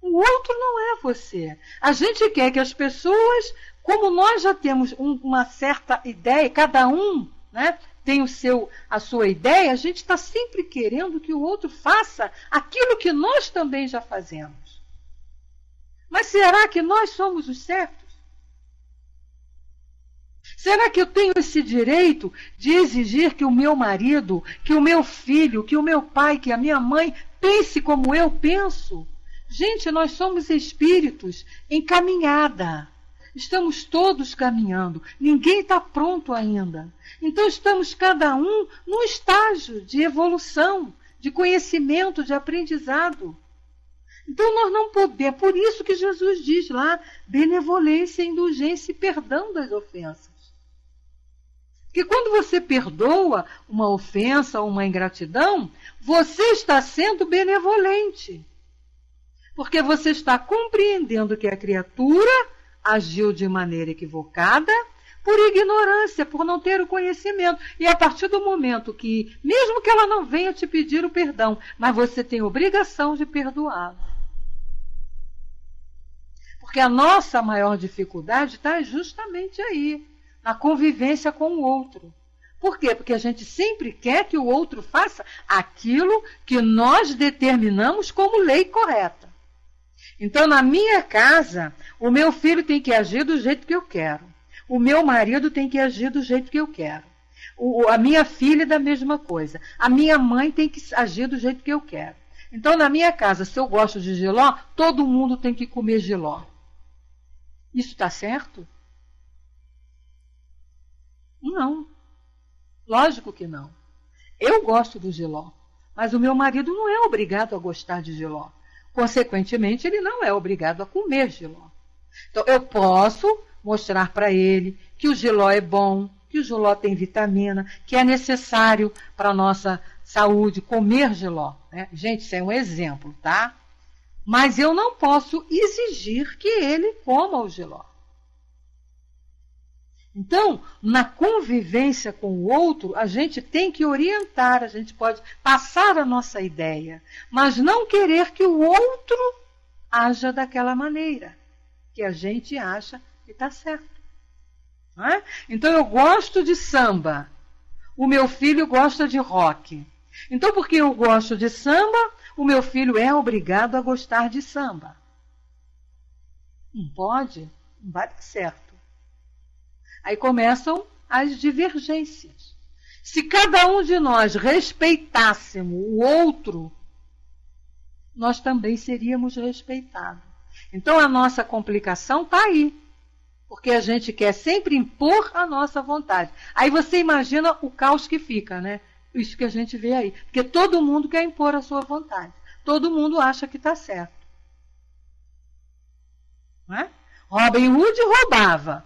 O outro não é você. A gente quer que as pessoas, como nós já temos uma certa ideia, cada um tem a sua ideia, a gente está sempre querendo que o outro faça aquilo que nós também já fazemos. Mas será que nós somos os certos? Será que eu tenho esse direito de exigir que o meu marido, que o meu filho, que o meu pai, que a minha mãe pense como eu penso? Gente, nós somos espíritos em caminhada. Estamos todos caminhando. Ninguém está pronto ainda. Então estamos cada um num estágio de evolução, de conhecimento, de aprendizado. Então nós não podemos. É por isso que Jesus diz lá, benevolência, indulgência e perdão das ofensas. Porque quando você perdoa uma ofensa ou uma ingratidão, você está sendo benevolente. Porque você está compreendendo que a criatura agiu de maneira equivocada por ignorância, por não ter o conhecimento. E a partir do momento que, mesmo que ela não venha te pedir o perdão, mas você tem obrigação de perdoá-la. Porque a nossa maior dificuldade está justamente aí, na convivência com o outro. Por quê? Porque a gente sempre quer que o outro faça aquilo que nós determinamos como lei correta. Então, na minha casa, o meu filho tem que agir do jeito que eu quero. O meu marido tem que agir do jeito que eu quero. A minha filha, da mesma coisa. A minha mãe tem que agir do jeito que eu quero. Então, na minha casa, se eu gosto de jiló, todo mundo tem que comer jiló. Isso está certo? Não. Lógico que não. Eu gosto do jiló, mas o meu marido não é obrigado a gostar de jiló. Consequentemente, ele não é obrigado a comer jiló. Então, eu posso mostrar para ele que o jiló é bom, que o jiló tem vitamina, que é necessário para a nossa saúde comer jiló. Gente, isso é um exemplo, tá? Mas eu não posso exigir que ele coma o jiló. Então, na convivência com o outro, a gente tem que orientar, a gente pode passar a nossa ideia, mas não querer que o outro haja daquela maneira, que a gente acha que está certo. Não é? Então, eu gosto de samba, o meu filho gosta de rock. Então, porque eu gosto de samba, o meu filho é obrigado a gostar de samba. Não pode, não vai dar certo. Aí começam as divergências. Se cada um de nós respeitássemos o outro, nós também seríamos respeitados. Então a nossa complicação está aí. Porque a gente quer sempre impor a nossa vontade. Aí você imagina o caos que fica, né? Isso que a gente vê aí. Porque todo mundo quer impor a sua vontade. Todo mundo acha que está certo. Não é? Robin Hood roubava.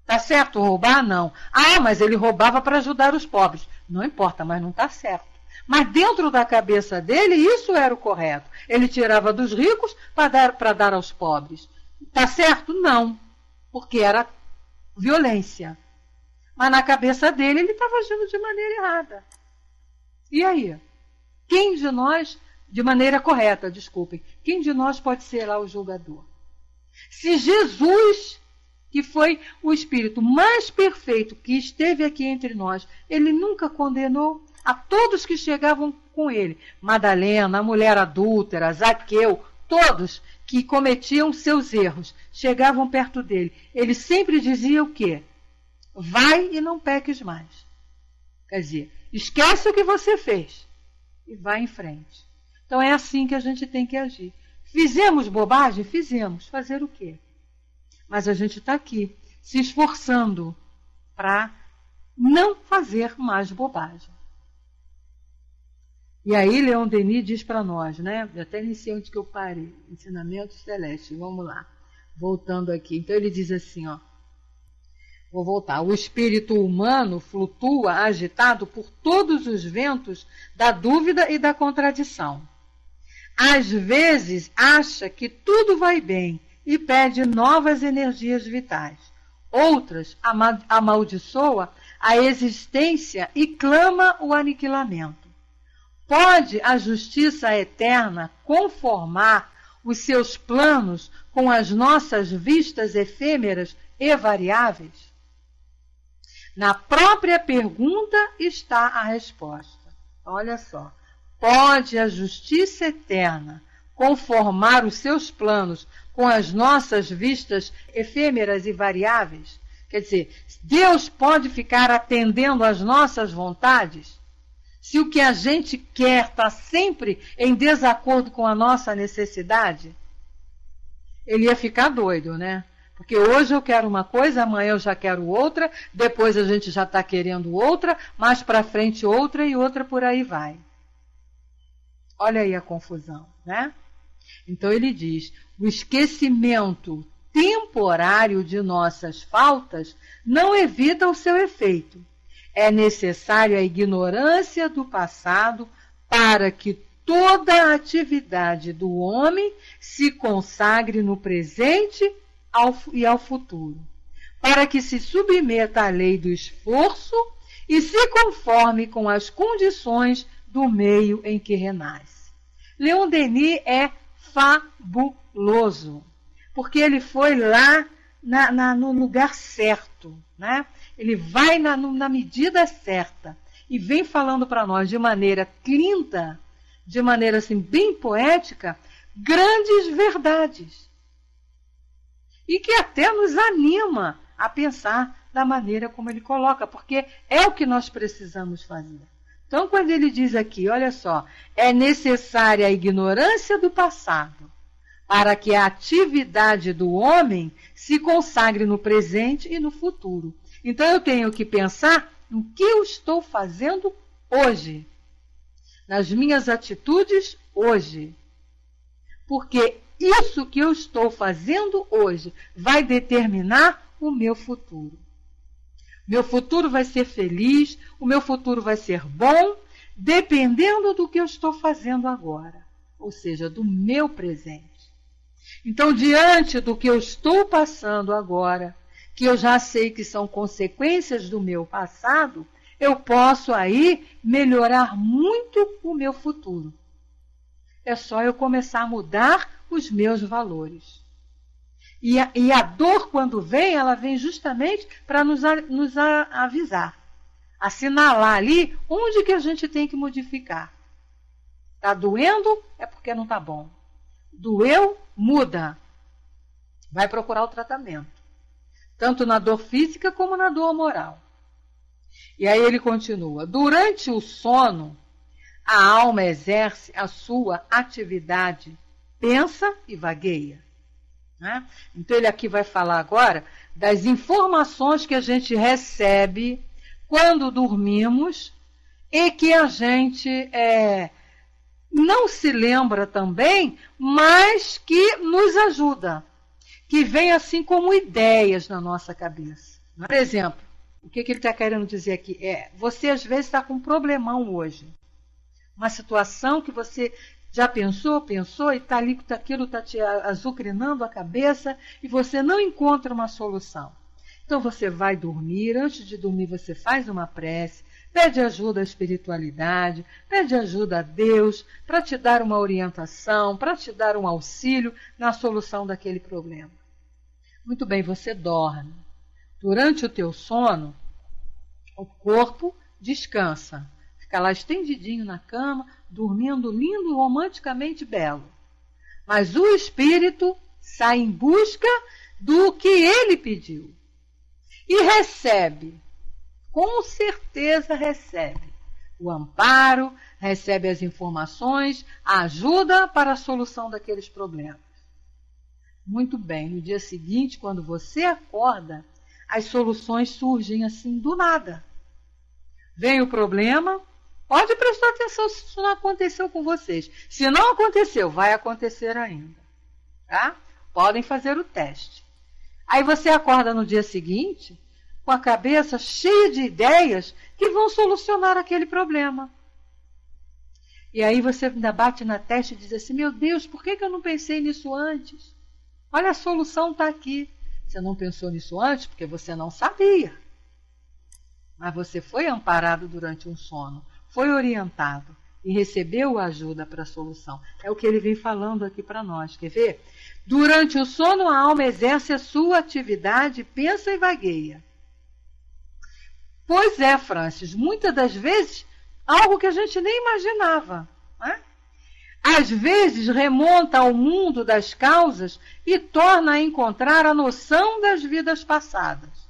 Está certo roubar? Não. Ah, mas ele roubava para ajudar os pobres. Não importa, mas não está certo. Mas dentro da cabeça dele, isso era o correto. Ele tirava dos ricos para dar aos pobres. Está certo? Não. Porque era violência. Mas na cabeça dele, ele estava agindo de maneira errada. E aí? Quem de nós, de maneira correta, desculpem, quem de nós pode ser lá o julgador? Se Jesus, que foi o espírito mais perfeito que esteve aqui entre nós, ele nunca condenou a todos que chegavam com ele. Madalena, a mulher adúltera, Zaqueu, todos que cometiam seus erros, chegavam perto dele. Ele sempre dizia o quê? Vai e não peques mais. Quer dizer, esquece o que você fez e vai em frente. Então é assim que a gente tem que agir. Fizemos bobagem? Fizemos. Fazer o quê? Mas a gente está aqui, se esforçando para não fazer mais bobagem. E aí Leon Denis diz para nós, né? Eu até iniciei onde que eu parei. Ensinamento Celeste. Vamos lá. Voltando aqui. Então ele diz assim, ó. Vou voltar. O espírito humano flutua agitado por todos os ventos da dúvida e da contradição. Às vezes acha que tudo vai bem e pede novas energias vitais. Outras amaldiçoa a existência e clama o aniquilamento. Pode a justiça eterna conformar os seus planos com as nossas vistas efêmeras e variáveis? Na própria pergunta está a resposta. Olha só. Pode a justiça eterna conformar os seus planos com as nossas vistas efêmeras e variáveis? Quer dizer, Deus pode ficar atendendo às nossas vontades? Se o que a gente quer está sempre em desacordo com a nossa necessidade? Ele ia ficar doido, né? Porque hoje eu quero uma coisa, amanhã eu já quero outra, depois a gente já está querendo outra, mais para frente outra e outra por aí vai. Olha aí a confusão, né? Então ele diz, o esquecimento temporário de nossas faltas não evita o seu efeito. É necessário a ignorância do passado para que toda a atividade do homem se consagre no presente e ao futuro, para que se submeta à lei do esforço e se conforme com as condições do meio em que renasce. Leon Denis é fabuloso, porque ele foi lá no lugar certo, né? Ele vai na medida certa e vem falando para nós de maneira clinta, de maneira assim bem poética, grandes verdades. E que até nos anima a pensar da maneira como ele coloca, porque é o que nós precisamos fazer. Então, quando ele diz aqui, olha só, é necessária a ignorância do passado para que a atividade do homem se consagre no presente e no futuro. Então, eu tenho que pensar no que eu estou fazendo hoje, nas minhas atitudes hoje. Porque isso que eu estou fazendo hoje vai determinar o meu futuro. Meu futuro vai ser feliz, o meu futuro vai ser bom, dependendo do que eu estou fazendo agora, ou seja, do meu presente. Então, diante do que eu estou passando agora, que eu já sei que são consequências do meu passado, eu posso aí melhorar muito o meu futuro. É só eu começar a mudar os meus valores. E a dor, quando vem, ela vem justamente para nos avisar, assinalar ali onde que a gente tem que modificar. Está doendo? É porque não está bom. Doeu? Muda. Vai procurar o tratamento. Tanto na dor física como na dor moral. E aí ele continua. Durante o sono, a alma exerce a sua atividade, pensa e vagueia. Né? Então ele aqui vai falar agora das informações que a gente recebe quando dormimos e que a gente não se lembra também, mas que nos ajuda, que vem assim como ideias na nossa cabeça. Por exemplo, o que ele está querendo dizer aqui? Você às vezes está com um problemão hoje. Uma situação que você já pensou e está ali, aquilo está te azucrinando a cabeça e você não encontra uma solução. Então você vai dormir, antes de dormir você faz uma prece, pede ajuda à espiritualidade, pede ajuda a Deus para te dar uma orientação, para te dar um auxílio na solução daquele problema. Muito bem, você dorme. Durante o teu sono, o corpo descansa. Fica lá estendidinho na cama, dormindo lindo, romanticamente belo. Mas o espírito sai em busca do que ele pediu. E recebe, com certeza recebe, o amparo, recebe as informações, a ajuda para a solução daqueles problemas. Muito bem, no dia seguinte, quando você acorda, as soluções surgem assim do nada. Vem o problema, pode prestar atenção se isso não aconteceu com vocês. Se não aconteceu, vai acontecer ainda. Tá? Podem fazer o teste. Aí você acorda no dia seguinte com com a cabeça cheia de ideias que vão solucionar aquele problema. E aí você ainda bate na testa e diz assim, meu Deus, por que eu não pensei nisso antes? Olha, a solução está aqui. Você não pensou nisso antes porque você não sabia. Mas você foi amparado durante um sono, foi orientado e recebeu ajuda para a solução. É o que ele vem falando aqui para nós. Quer ver? Durante o sono, a alma exerce a sua atividade, pensa e vagueia. Pois é, Francis, muitas das vezes, algo que a gente nem imaginava. Né? Às vezes, remonta ao mundo das causas e torna a encontrar a noção das vidas passadas.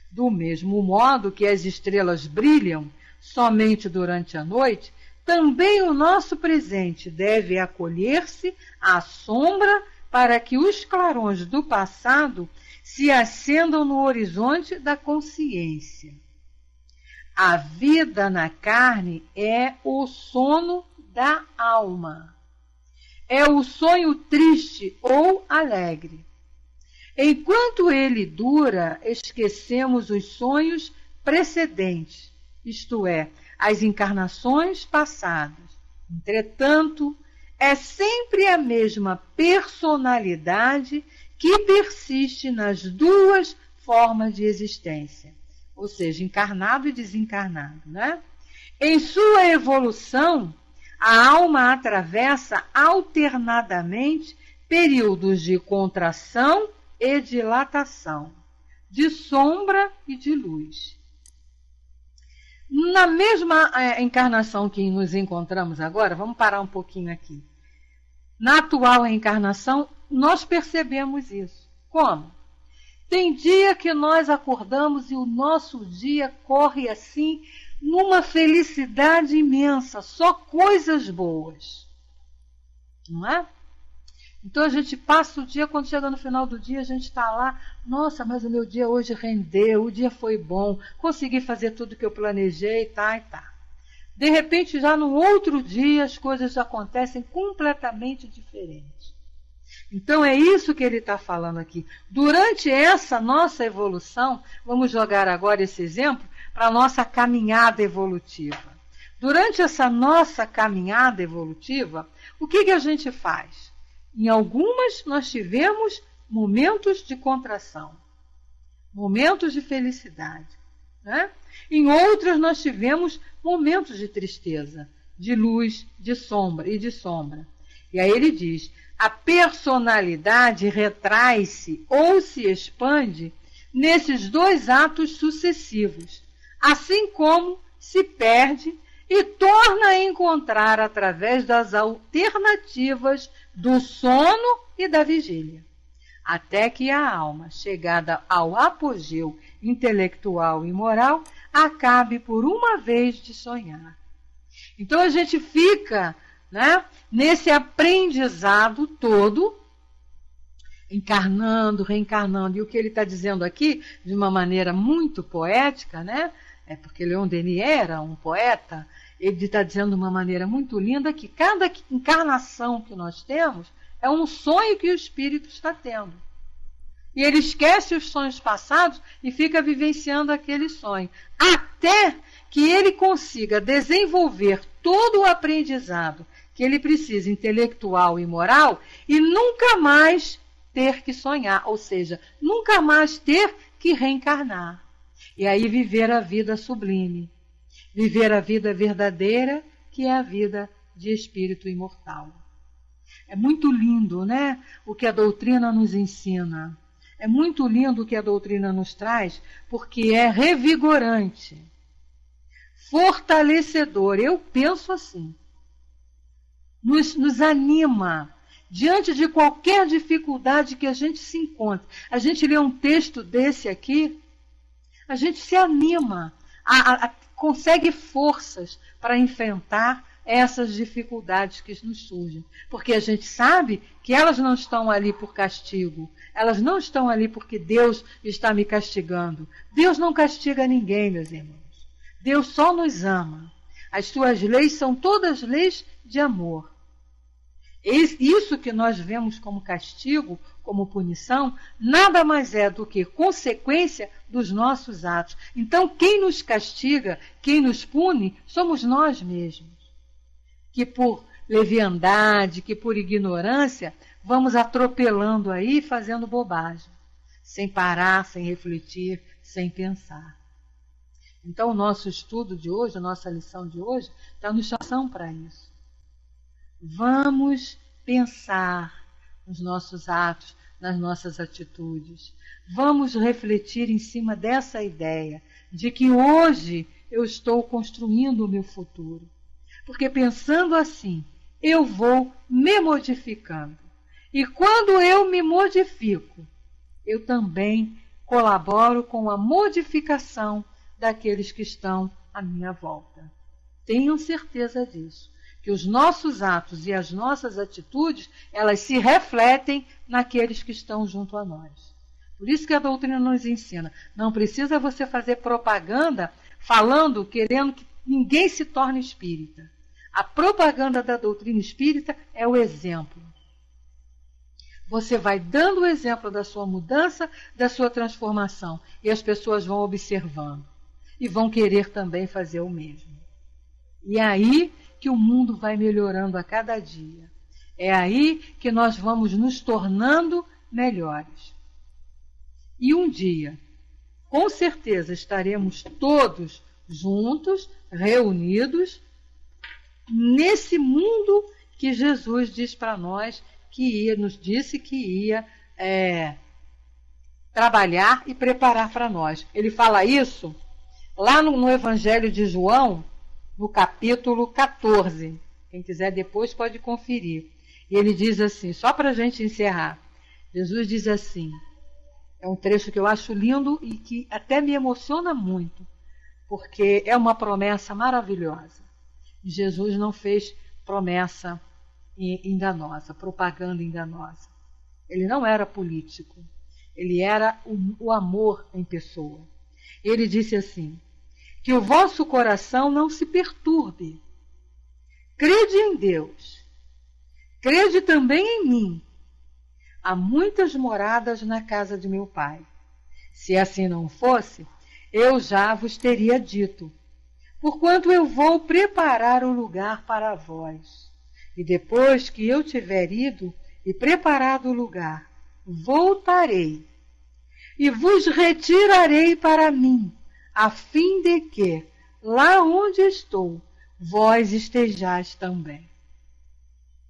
Do mesmo modo que as estrelas brilham somente durante a noite, também o nosso presente deve acolher-se à sombra para que os clarões do passado se acendam no horizonte da consciência. A vida na carne é o sono da alma. É o sonho triste ou alegre. Enquanto ele dura, esquecemos os sonhos precedentes, isto é, as encarnações passadas. Entretanto, é sempre a mesma personalidade que persiste nas duas formas de existência, ou seja, encarnado e desencarnado, né? Em sua evolução, a alma atravessa alternadamente períodos de contração e dilatação, de sombra e de luz. Na mesma encarnação que nos encontramos agora, vamos parar um pouquinho aqui. Na atual encarnação, nós percebemos isso. Como? Tem dia que nós acordamos e o nosso dia corre assim, numa felicidade imensa, só coisas boas. Não é? Então a gente passa o dia, quando chega no final do dia, a gente está lá, nossa, mas o meu dia hoje rendeu, o dia foi bom, consegui fazer tudo que eu planejei, tá e tá. De repente, já no outro dia, as coisas acontecem completamente diferentes. Então é isso que ele está falando aqui. Durante essa nossa evolução, vamos jogar agora esse exemplo para a nossa caminhada evolutiva. Durante essa nossa caminhada evolutiva, o que a gente faz? Em algumas nós tivemos momentos de contração, momentos de felicidade. Né? Em outras nós tivemos momentos de tristeza, de luz, de sombra e de sombra. E aí ele diz, a personalidade retrai-se ou se expande nesses dois atos sucessivos, assim como se perde e torna a encontrar através das alternativas do sono e da vigília, até que a alma, chegada ao apogeu intelectual e moral, acabe por uma vez de sonhar. Então a gente fica, né, nesse aprendizado todo, encarnando, reencarnando, e o que ele está dizendo aqui, de uma maneira muito poética, né, é porque Leon Denis era um poeta. Ele está dizendo de uma maneira muito linda que cada encarnação que nós temos é um sonho que o espírito está tendo. E ele esquece os sonhos passados e fica vivenciando aquele sonho. Até que ele consiga desenvolver todo o aprendizado que ele precisa, intelectual e moral, e nunca mais ter que sonhar, ou seja, nunca mais ter que reencarnar. E aí viver a vida sublime. Viver a vida verdadeira, que é a vida de espírito imortal. É muito lindo, né? O que a doutrina nos ensina. É muito lindo o que a doutrina nos traz, porque é revigorante, fortalecedor. Eu penso assim. Nos anima diante de qualquer dificuldade que a gente se encontre. A gente lê um texto desse aqui, a gente se anima, consegue forças para enfrentar essas dificuldades que nos surgem. Porque a gente sabe que elas não estão ali por castigo. Elas não estão ali porque Deus está me castigando. Deus não castiga ninguém, meus irmãos. Deus só nos ama. As suas leis são todas leis de amor. Isso que nós vemos como castigo, como punição, nada mais é do que consequência dos nossos atos. Então, quem nos castiga, quem nos pune, somos nós mesmos. Que por leviandade, que por ignorância, vamos atropelando aí, fazendo bobagem, sem parar, sem refletir, sem pensar. Então, o nosso estudo de hoje, a nossa lição de hoje, está nos chamando para isso. Vamos pensar nos nossos atos, nas nossas atitudes. Vamos refletir em cima dessa ideia de que hoje eu estou construindo o meu futuro. Porque pensando assim, eu vou me modificando. E quando eu me modifico, eu também colaboro com a modificação daqueles que estão à minha volta. Tenham certeza disso. Que os nossos atos e as nossas atitudes, elas se refletem naqueles que estão junto a nós. Por isso que a doutrina nos ensina. Não precisa você fazer propaganda falando, querendo que ninguém se torne espírita. A propaganda da doutrina espírita é o exemplo. Você vai dando o exemplo da sua mudança, da sua transformação. E as pessoas vão observando. E vão querer também fazer o mesmo. E aí que o mundo vai melhorando a cada dia. É aí que nós vamos nos tornando melhores. E um dia, com certeza, estaremos todos juntos, reunidos, nesse mundo que Jesus diz para nós nos disse que ia trabalhar e preparar para nós. Ele fala isso lá no Evangelho de João, no capítulo 14. Quem quiser depois pode conferir. E ele diz assim, só para a gente encerrar, Jesus diz assim, é um trecho que eu acho lindo e que até me emociona muito, porque é uma promessa maravilhosa. Jesus não fez promessa enganosa, propaganda enganosa. Ele não era político, ele era o amor em pessoa. Ele disse assim, que o vosso coração não se perturbe. Crede em Deus. Crede também em mim. Há muitas moradas na casa de meu Pai. Se assim não fosse, eu já vos teria dito. Porquanto eu vou preparar o lugar para vós. E depois que eu tiver ido e preparado o lugar, voltarei. E vos retirarei para mim, a fim de que, lá onde estou, vós estejais também.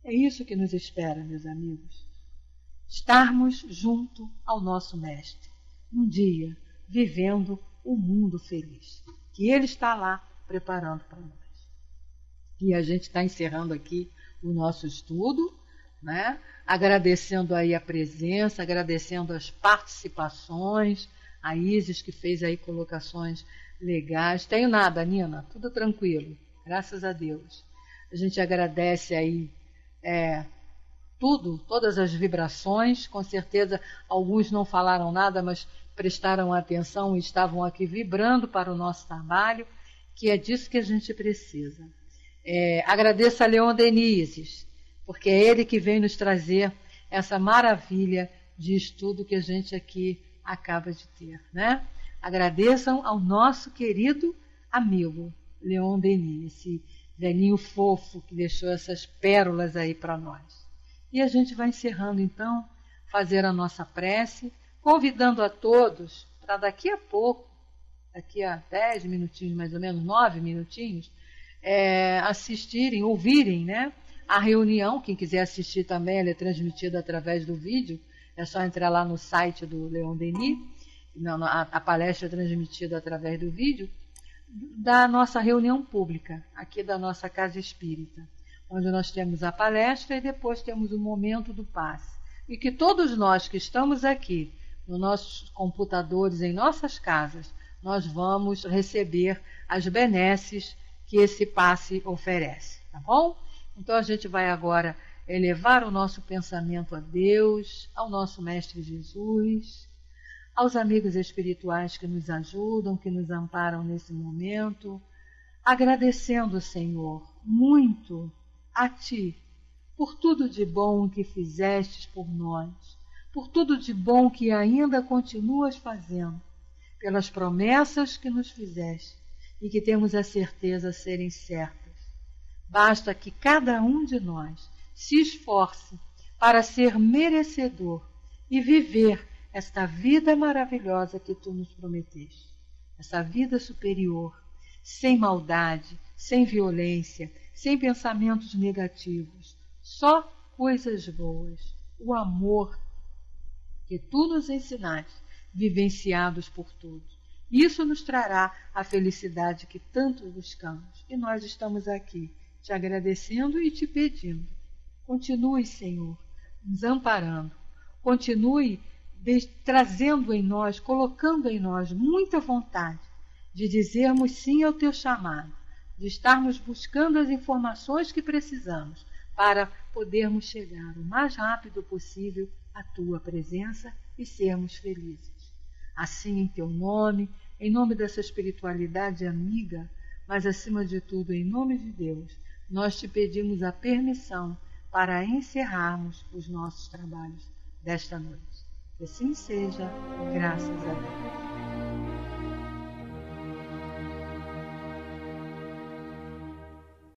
É isso que nos espera, meus amigos. Estarmos junto ao nosso Mestre, um dia, vivendo um mundo feliz, que Ele está lá preparando para nós. E a gente está encerrando aqui o nosso estudo, né? Agradecendo aí a presença, agradecendo as participações, a Isis que fez aí colocações legais. Tenho nada, Nina, tudo tranquilo, graças a Deus. A gente agradece aí todas as vibrações, com certeza alguns não falaram nada, mas prestaram atenção e estavam aqui vibrando para o nosso trabalho, que é disso que a gente precisa. Agradeço a Leon Denizes, porque é ele que vem nos trazer essa maravilha de estudo que a gente aqui acaba de ter, né? Agradeçam ao nosso querido amigo Leon Denis, esse velhinho fofo que deixou essas pérolas aí para nós. E a gente vai encerrando então, fazer a nossa prece, convidando a todos para daqui a pouco, daqui a 10 minutinhos mais ou menos, 9 minutinhos, assistirem, ouvirem, né, a reunião. Quem quiser assistir também, ela é transmitida através do vídeo, é só entrar lá no site do Leon Denis, a palestra é transmitida através do vídeo, da nossa reunião pública, aqui da nossa Casa Espírita, onde nós temos a palestra e depois temos o momento do passe. E que todos nós que estamos aqui, nos nossos computadores, em nossas casas, nós vamos receber as benesses que esse passe oferece, tá bom? Então a gente vai agora elevar o nosso pensamento a Deus, ao nosso Mestre Jesus, aos amigos espirituais que nos ajudam, que nos amparam nesse momento, agradecendo, Senhor, muito a Ti, por tudo de bom que fizestes por nós, por tudo de bom que ainda continuas fazendo, pelas promessas que nos fizeste e que temos a certeza serem certas. Basta que cada um de nós se esforce para ser merecedor e viver esta vida maravilhosa que tu nos prometeste, essa vida superior, sem maldade, sem violência, sem pensamentos negativos, só coisas boas, o amor que tu nos ensinaste, vivenciados por todos. Isso nos trará a felicidade que tanto buscamos. E nós estamos aqui, te agradecendo e te pedindo. Continue, Senhor, nos amparando. Continue trazendo em nós, colocando em nós muita vontade de dizermos sim ao teu chamado, de estarmos buscando as informações que precisamos para podermos chegar o mais rápido possível à tua presença e sermos felizes. Assim, em teu nome, em nome dessa espiritualidade amiga, mas acima de tudo, em nome de Deus, nós te pedimos a permissão para encerrarmos os nossos trabalhos desta noite. Que assim seja, graças a Deus.